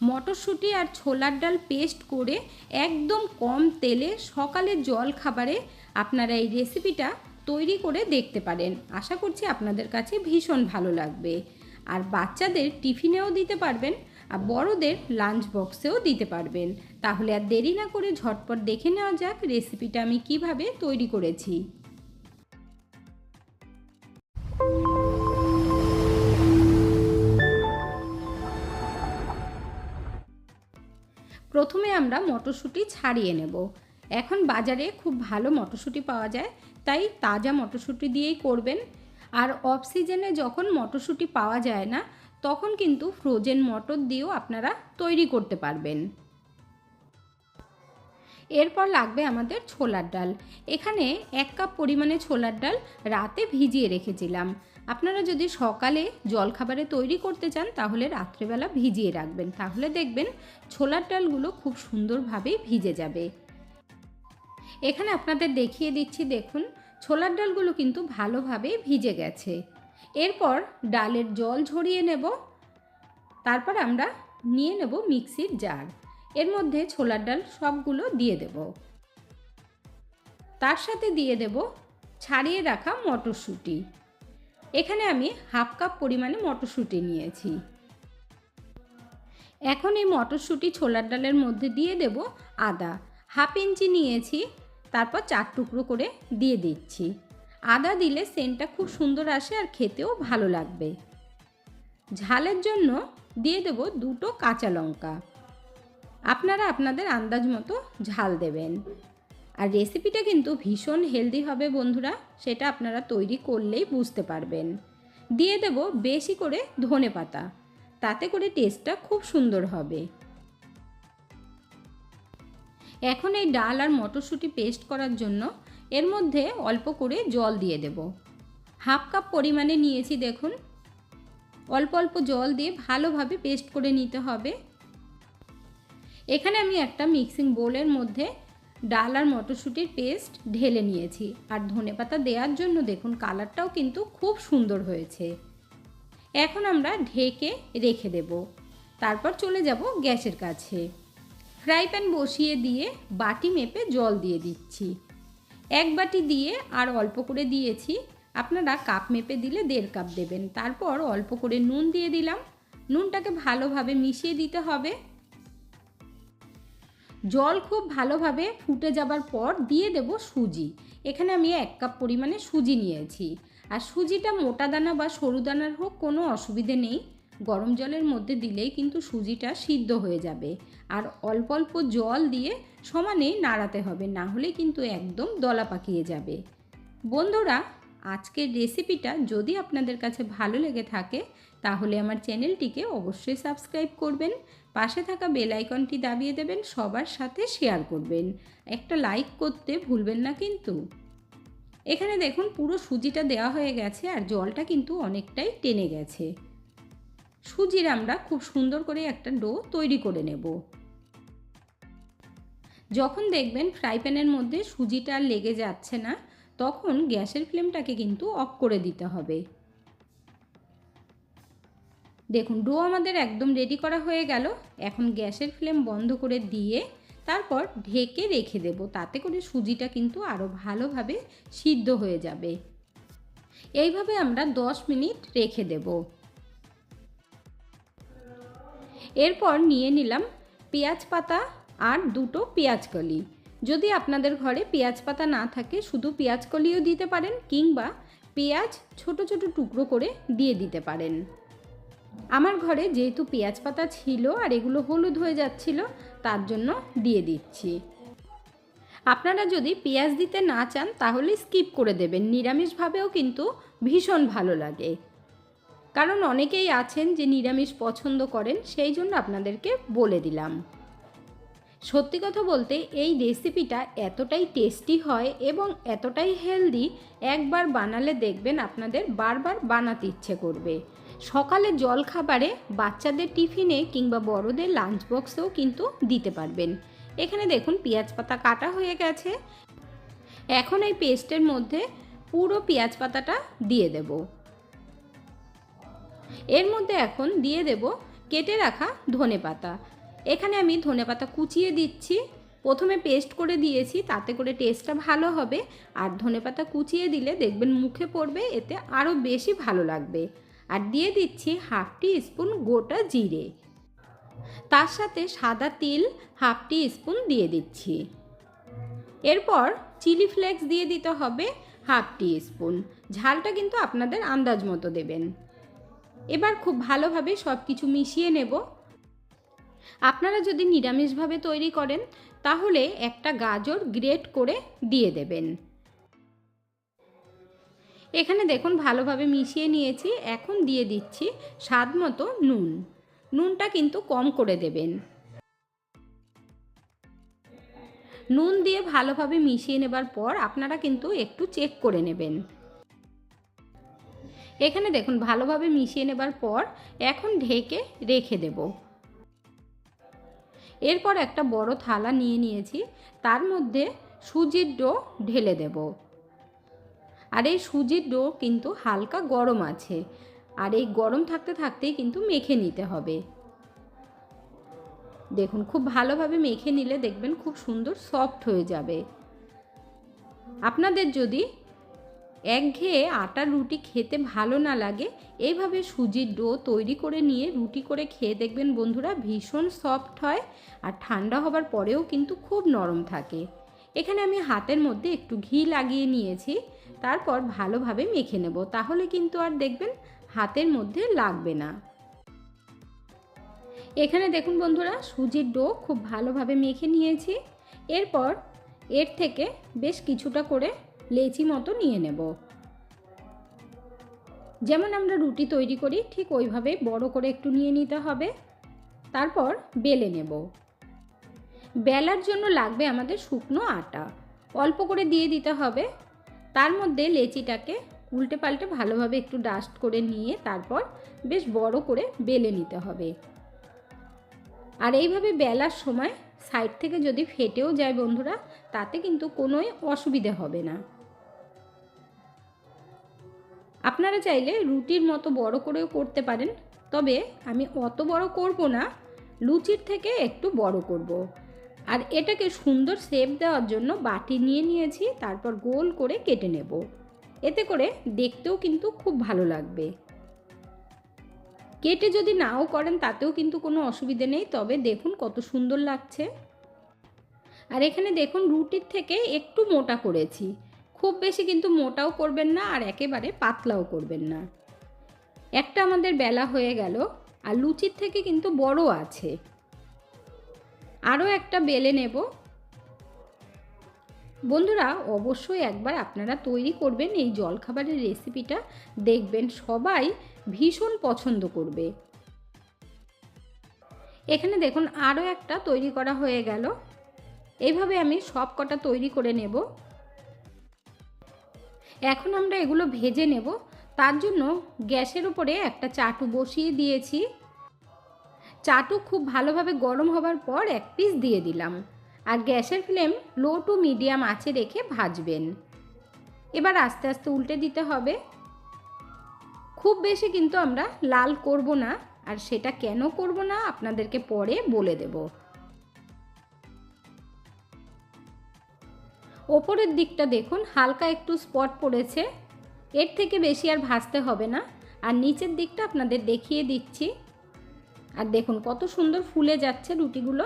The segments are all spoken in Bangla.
মটরশুঁটি আর ছোলার ডাল পেস্ট করে একদম কম তেলে সকালের জল খাবারে আপনারা এই রেসিপিটা তৈরি করে দেখতে পারেন। আশা করছি আপনাদের কাছে ভীষণ ভালো লাগবে। আর বাচ্চাদের টিফিনেও দিতে পারবেন আর বড়দের লাঞ্চ বক্সেও দিতে পারবেন। তাহলে আর দেরি না করে ঝটপট দেখে নেওয়া যাক রেসিপিটা আমি কিভাবে তৈরি করেছি। প্রথমে আমরা মটরশুঁটি ছাড়িয়ে নেব। এখন বাজারে খুব ভালো মটরশুঁটি পাওয়া যায়, তাই তাজা মটরশুঁটি দিয়েই করবেন। আর অফ সিজনে যখন মটরশুঁটি পাওয়া যায় না, তখন কিন্তু ফ্রোজেন মটর দিয়েও আপনারা তৈরি করতে পারবেন। এরপর লাগবে আমাদের ছোলার ডাল। এখানে 1 কাপ পরিমাণে ছোলার ডাল রাতে ভিজিয়ে রেখেছিলাম। আপনারা যদি সকালে জলখাবারে তৈরি করতে চান তাহলে রাত্রেবেলা ভিজিয়ে রাখবেন, তাহলে দেখবেন ছোলার ডালগুলো খুব সুন্দরভাবে ভিজে যাবে। এখানে আপনাদের দেখিয়ে দিচ্ছি, দেখুন ছোলার ডালগুলো কিন্তু ভালোভাবে ভিজে গেছে। এরপর ডালের জল ঝরিয়ে নেব। তারপর আমরা নিয়ে নেব মিক্সির জার। এর মধ্যে ছোলার ডাল সবগুলো দিয়ে দেব। তার সাথে দিয়ে দেব ছাড়িয়ে রাখা মটরশুঁটি। এখানে আমি 1/2 কাপ পরিমাণে মটরশুঁটি নিয়েছি। এখন এই মটরশুঁটি ছোলার ডালের মধ্যে দিয়ে দেব আদা। 1/2 ইঞ্চি নিয়েছি, তারপর 4 টুকরো করে দিয়ে দিচ্ছি। আদা দিলে সেন্টটা খুব সুন্দর আসে আর খেতেও ভালো লাগবে। ঝালের জন্য দিয়ে দেব 2টো কাঁচা লঙ্কা। আপনারা আপনাদের আন্দাজ মতো ঝাল দেবেন। আর রেসিপিটা কিন্তু ভীষণ হেলদি হবে বন্ধুরা, সেটা আপনারা তৈরি করলেই বুঝতে পারবেন। দিয়ে দেব বেশি করে ধনেপাতা, তাতে করে টেস্টটা খুব সুন্দর হবে। এখন এই ডাল আর মটরশুঁটি পেস্ট করার জন্য এর মধ্যে অল্প করে জল দিয়ে দেব। 1/2 কাপ পরিমাণে নিয়েছি, দেখুন অল্প অল্প জল দিয়ে ভালোভাবে পেস্ট করে নিতে হবে। এখানে আমি একটা মিক্সিং বোলের মধ্যে ডাল আর মটরশুঁটির পেস্ট ঢেলে নিয়েছি। আর ধনেপাতা দেওয়ার জন্য দেখুন কালারটাও কিন্তু খুব সুন্দর হয়েছে। এখন আমরা ঢেকে রেখে দেব। তারপর চলে যাব গ্যাসের কাছে। ফ্রাই প্যান বসিয়ে দিয়ে বাটি মেপে জল দিয়ে দিচ্ছি। 1 বাটি দিয়ে আর অল্প করে দিয়েছি, আপনারা কাপ মেপে দিলে 1.5 কাপ দেবেন। তারপর অল্প করে নুন দিয়ে দিলাম। নুনটাকে ভালোভাবে মিশিয়ে দিতে হবে। জল খুব ভালোভাবে ফুটে যাবার পর দিয়ে দেব সুজি। এখানে আমি 1 কাপ পরিমাণে সুজি নিয়েছি। আর সুজিটা মোটা দানা বা সরু দানার হোক কোনো অসুবিধে নেই, গরম জলের মধ্যে দিলেই কিন্তু সুজিটা সিদ্ধ হয়ে যাবে। আর অল্প অল্প জল দিয়ে সমানে নাড়াতে হবে, না হলে কিন্তু একদম দলা পাকিয়ে যাবে। বন্ধুরা, আজকের রেসিপিটা যদি আপনাদের কাছে ভালো লেগে থাকে তাহলে আমার চ্যানেলটিকে অবশ্যই সাবস্ক্রাইব করবেন, পাশে থাকা বেল আইকনটি দাবিয়ে দেবেন, সবার সাথে শেয়ার করবেন, একটা লাইক করতে ভুলবেন না কিন্তু। এখানে দেখুন পুরো সুজিটা দেওয়া হয়ে গেছে আর জলটা কিন্তু অনেকটাই টেনে গেছে। সুজির আমরা খুব সুন্দর করে একটা ডো তৈরি করে নেব। যখন দেখবেন ফ্রাই প্যানের মধ্যে সুজিটা আর লেগে যাচ্ছে না, তখন গ্যাসের ফ্লেমটাকে কিন্তু অফ করে দিতে হবে। দেখুন ডো আমাদের একদম রেডি করা হয়ে গেল। এখন গ্যাসের ফ্লেম বন্ধ করে দিয়ে তারপর ঢেকে রেখে দেব, তাতে করে সুজিটা কিন্তু আরও ভালোভাবে সিদ্ধ হয়ে যাবে। এইভাবে আমরা 10 মিনিট রেখে দেব। এরপর নিয়ে নিলাম পেঁয়াজ পাতা আর 2টো পেঁয়াজ কলি। যদি আপনাদের ঘরে পেঁয়াজ পাতা না থাকে শুধু পেঁয়াজ কলিও দিতে পারেন, কিংবা পেঁয়াজ ছোট ছোট টুকরো করে দিয়ে দিতে পারেন। আমার ঘরে যেহেতু পেঁয়াজ পাতা ছিল আর এগুলো হলুদ হয়ে যাচ্ছিল, তার জন্য দিয়ে দিচ্ছি। আপনারা যদি পেঁয়াজ দিতে না চান তাহলে স্কিপ করে দেবেন, নিরামিষভাবেও কিন্তু ভীষণ ভালো লাগে। কারণ অনেকেই আছেন যে নিরামিষ পছন্দ করেন, সেই জন্য আপনাদেরকে বলে দিলাম। সত্যি কথা বলতে এই রেসিপিটা এতটাই টেস্টি হয় এবং এতটাই হেলদি, একবার বানালে দেখবেন আপনাদের বারবার বানাতে ইচ্ছে করবে। সকালে জলখাবারে, বাচ্চাদের টিফিনে কিংবা বড়দের লাঞ্চ বক্সেও কিন্তু দিতে পারবেন। এখানে দেখুন পেঁয়াজ পাতা কাটা হয়ে গেছে। এখন এই পেস্টের মধ্যে পুরো পেঁয়াজ পাতাটা দিয়ে দেব। এর মধ্যে এখন দিয়ে দেব কেটে রাখা ধনেপাতা। এখানে আমি ধনেপাতা কুচিয়ে দিচ্ছি। প্রথমে পেস্ট করে দিয়েছি, তাতে করে টেস্টটা ভালো হবে। আর ধনেপাতা কুচিয়ে দিলে দেখবেন মুখে পড়বে, এতে আরও বেশি ভালো লাগবে। আর দিয়ে দিচ্ছি 1/2 টিস্পুন গোটা জিরে। তার সাথে সাদা তিল 1/2 টিস্পুন দিয়ে দিচ্ছি। এরপর চিলি ফ্লেক্স দিয়ে দিতে হবে 1/2 টিস্পুন। ঝালটা কিন্তু আপনাদের আন্দাজ মতো দেবেন। এবার খুব ভালোভাবে সব কিছু মিশিয়ে নেব। আপনারা যদি নিরামিষভাবে তৈরি করেন তাহলে একটা গাজর গ্রেট করে দিয়ে দেবেন। এখানে দেখুন ভালোভাবে মিশিয়ে নিয়েছি। এখন দিয়ে দিচ্ছি স্বাদ মতো নুন। নুনটা কিন্তু কম করে দেবেন। নুন দিয়ে ভালোভাবে মিশিয়ে নেবার পর আপনারা কিন্তু একটু চেক করে নেবেন। এখানে দেখুন ভালোভাবে মিশিয়ে নেবার পর এখন ঢেকে রেখে দেব। এরপর একটা বড় থালা নিয়ে নিয়েছি, তার মধ্যে সুজির ডো ঢেলে দেব। আর এই সুজির ডো কিন্তু হালকা গরম আছে, আর এই গরম থাকতে থাকতেই কিন্তু মেখে নিতে হবে। দেখুন খুব ভালোভাবে মেখে নিলে দেখবেন খুব সুন্দর সফট হয়ে যাবে। আপনাদের যদি একঘেয়ে আটার রুটি খেতে ভালো না লাগে, এইভাবে সুজির ডো তৈরি করে নিয়ে রুটি করে খেয়ে দেখবেন বন্ধুরা, ভীষণ সফট হয় আর ঠান্ডা হবার পরেও কিন্তু খুব নরম থাকে। এখানে আমি হাতের মধ্যে একটু ঘি লাগিয়ে নিয়েছি, তারপর ভালোভাবে মেখে নেব, তাহলে কিন্তু আর দেখবেন হাতের মধ্যে লাগবে না। এখানে দেখুন বন্ধুরা, সুজির ডো খুব ভালোভাবে মেখে নিয়েছি। এরপর এর থেকে বেশ কিছুটা করে লেচি মতো নিয়ে নেব। যেমন আমরা রুটি তৈরি করি ঠিক ওইভাবে বড় করে একটু নিয়ে নিতে হবে। তারপর বেলে নেব। বেলার জন্য লাগবে আমাদের শুকনো আটা, অল্প করে দিয়ে দিতে হবে। তার মধ্যে লেচিটাকে উল্টে পাল্টে ভালোভাবে একটু ডাস্ট করে নিয়ে তারপর বেশ বড় করে বেলে নিতে হবে। আর এইভাবে বেলার সময় সাইড থেকে যদি ফেটেও যায় বন্ধুরা, তাতে কিন্তু কোনোই অসুবিধে হবে না। আপনারা চাইলে রুটির মতো বড় করেও করতে পারেন, তবে আমি অত বড় করব না, লুচির থেকে একটু বড় করব। আর এটাকে সুন্দর শেপ দেওয়ার জন্য বাটি নিয়ে নিয়েছি, তারপর গোল করে কেটে নেব। এতে করে দেখতেও কিন্তু খুব ভালো লাগবে। কেটে যদি নাও করেন তাতেও কিন্তু কোনো অসুবিধে নেই, তবে দেখুন কত সুন্দর লাগছে। আর এখানে দেখুন রুটির থেকে একটু মোটা করেছি, খুব বেশি কিন্তু মোটাও করবেন না আর একেবারে পাতলাও করবেন না। একটা আমাদের বেলা হয়ে গেল, আর লুচির থেকে কিন্তু বড় আছে। আরও একটা বেলে নেব। বন্ধুরা অবশ্যই একবার আপনারা তৈরি করবেন এই জলখাবারের রেসিপিটা, দেখবেন সবাই ভীষণ পছন্দ করবে। এখানে দেখুন আরও একটা তৈরি করা হয়ে গেল। এইভাবে আমি সব কটা তৈরি করে নেব। এখন আমরা এগুলো ভেজে নেব। তার জন্য গ্যাসের উপরে একটা চাটু বসিয়ে দিয়েছি। চাটু খুব ভালোভাবে গরম হবার পর এক পিস দিয়ে দিলাম, আর গ্যাসের ফ্লেম লো টু মিডিয়াম আঁচে রেখে ভাজবেন। এবার আস্তে আস্তে উল্টে দিতে হবে। খুব বেশি কিন্তু আমরা লাল করব না, আর সেটা কেন করব না আপনাদেরকে পরে বলে দেব। ওপরের দিকটা দেখুন হালকা একটু স্পট পড়েছে, এর থেকে বেশি আর ভাজতে হবে না। আর নিচের দিকটা আপনাদের দেখিয়ে দিচ্ছি। আর দেখুন কত সুন্দর ফুলে যাচ্ছে রুটিগুলো।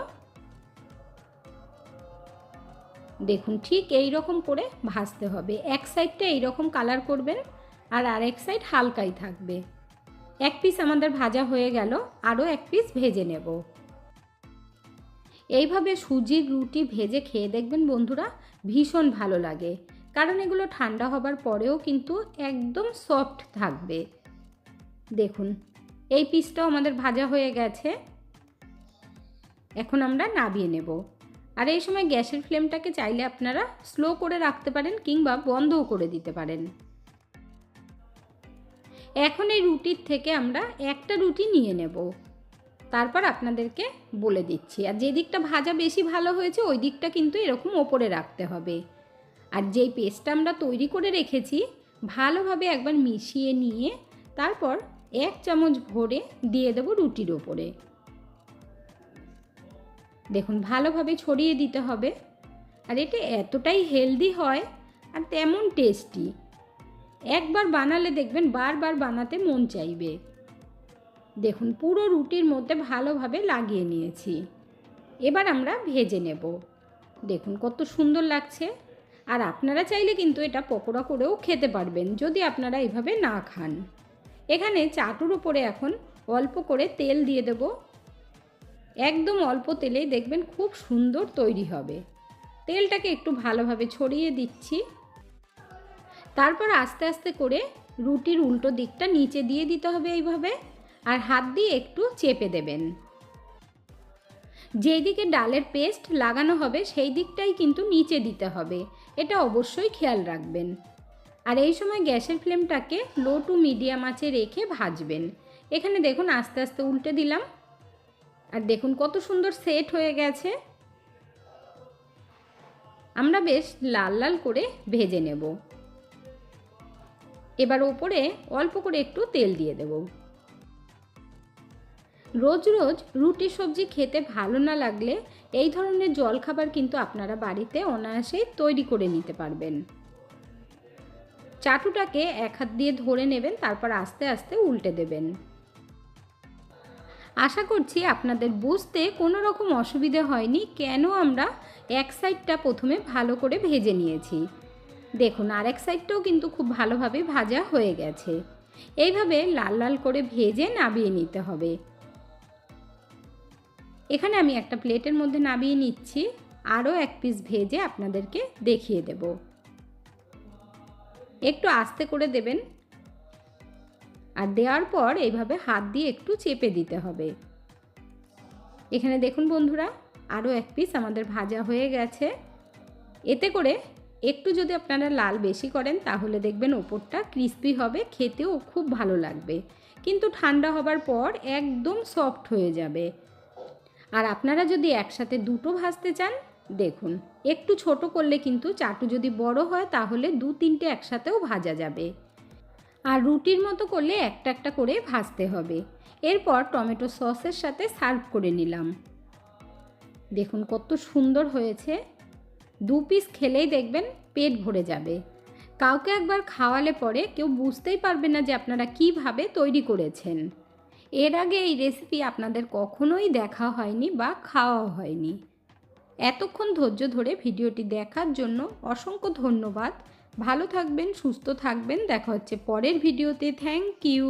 দেখুন ঠিক এই রকম করে ভাজতে হবে। এক সাইডটা এই রকম কালার করবেন আর আরেক সাইড হালকাই থাকবে। এক পিস আমাদের ভাজা হয়ে গেল, আরও এক পিস ভেজে নেব। এইভাবে সুজির রুটি ভেজে খেয়ে দেখবেন বন্ধুরা, ভীষণ ভালো লাগে, কারণ এগুলো ঠান্ডা হবার পরেও কিন্তু একদম সফট থাকবে। দেখুন এই পিসটাও আমাদের ভাজা হয়ে গেছে। এখন আমরা নামিয়ে নেব। আর এই সময় গ্যাসের ফ্লেমটাকে চাইলে আপনারা স্লো করে রাখতে পারেন কিংবা বন্ধও করে দিতে পারেন। এখন এই রুটির থেকে আমরা একটা রুটি নিয়ে নেব, তারপর আপনাদেরকে বলে দিচ্ছি। আর যে দিকটা ভাজা বেশি ভালো হয়েছে ওই দিকটা কিন্তু এরকম ওপরে রাখতে হবে। আর যেই পেস্টটা আমরা তৈরি করে রেখেছি ভালোভাবে একবার মিশিয়ে নিয়ে তারপর 1 চামচ ভরে দিয়ে দেব রুটির ওপরে। দেখুন ভালোভাবে ছড়িয়ে দিতে হবে। আর এটা এতটাই হেলদি হয় আর তেমন টেস্টি, একবার বানালে দেখবেন বারবার বানাতে মন চাইবে। দেখুন পুরো রুটির মধ্যে ভালোভাবে লাগিয়ে নিয়েছি। এবার আমরা ভেজে নেব। দেখুন কত সুন্দর লাগছে। আর আপনারা চাইলে কিন্তু এটা পকোড়া করেও খেতে পারবেন যদি আপনারা এভাবে না খান। এখানে চাটুর উপরে এখন অল্প করে তেল দিয়ে দেব। একদম অল্প তেলেই দেখবেন খুব সুন্দর তৈরি হবে। তেলটাকে একটু ভালোভাবে ছড়িয়ে দিচ্ছি। তারপর আস্তে আস্তে করে রুটির উল্টো দিকটা নিচে দিয়ে দিতে হবে এইভাবে, আর হাত দিয়ে একটু চেপে দেবেন। যেই দিকে ডালের পেস্ট লাগানো হবে সেই দিকটাই কিন্তু নিচে দিতে হবে, এটা অবশ্যই খেয়াল রাখবেন। আর এই সময় গ্যাসের ফ্লেমটাকে লো টু মিডিয়াম আঁচে রেখে ভাজবেন। এখানে দেখুন আস্তে আস্তে উল্টে দিলাম, আর দেখুন কত সুন্দর সেট হয়ে গেছে। আমরা বেশ লাল লাল করে ভেজে নেব। এবার ওপরে অল্প করে একটু তেল দিয়ে দেব। রোজ রোজ রুটি সবজি খেতে ভালো না লাগলে এই ধরনের জলখাবার কিন্তু আপনারা বাড়িতে অনায়াসেই তৈরি করে নিতে পারবেন। চাটুটাকে এক হাত দিয়ে ধরে নেবেন, তারপর আস্তে আস্তে উল্টে দেবেন। আশা করছি আপনাদের বুঝতে কোনো রকম অসুবিধে হয়নি কেন আমরা এক সাইডটা প্রথমে ভালো করে ভেজে নিয়েছি। দেখুন আরেক সাইডটাও কিন্তু খুব ভালোভাবে ভাজা হয়ে গেছে। এইভাবে লাল লাল করে ভেজে নামিয়ে নিতে হবে। এখানে আমি একটা প্লেটের মধ্যে নামিয়ে নিচ্ছি। আরও এক পিস ভেজে আপনাদেরকে দেখিয়ে দেব। একটু আস্তে করে দেবেন, আর দেওয়ার পর এইভাবে হাত দিয়ে একটু চেপে দিতে হবে। এখানে দেখুন বন্ধুরা আরও এক পিস আমাদের ভাজা হয়ে গেছে। এতে করে একটু যদি আপনারা লাল বেশি করেন তাহলে দেখবেন ওপরটা ক্রিস্পি হবে, খেতেও খুব ভালো লাগবে। কিন্তু ঠান্ডা হবার পর একদম সফট হয়ে যাবে। আর আপনারা যদি একসাথে দুটো ভাজতে চান, দেখুন একটু ছোট করলে কিন্তু চাটু যদি বড় হয় তাহলে 2-3টে একসাথেও ভাজা যাবে। আর রুটির মতো করলে একটা একটা করে ভাজতে হবে। এরপর টমেটো সসের সাথে সার্ভ করে নিলাম। দেখুন কত সুন্দর হয়েছে। 2 পিস খেলেই দেখবেন পেট ভরে যাবে। কাউকে একবার খাওয়ালে পরে কেউ বুঝতেই পারবে না যে আপনারা কিভাবে তৈরি করেছেন। এর আগে এই রেসিপি আপনাদের কখনোই দেখা হয়নি বা খাওয়া হয়নি। এতক্ষণ ধৈর্য ধরে ভিডিওটি দেখার জন্য অসংখ্য ধন্যবাদ। ভালো থাকবেন, সুস্থ থাকবেন। দেখা হচ্ছে পরের ভিডিওতে। Thank you.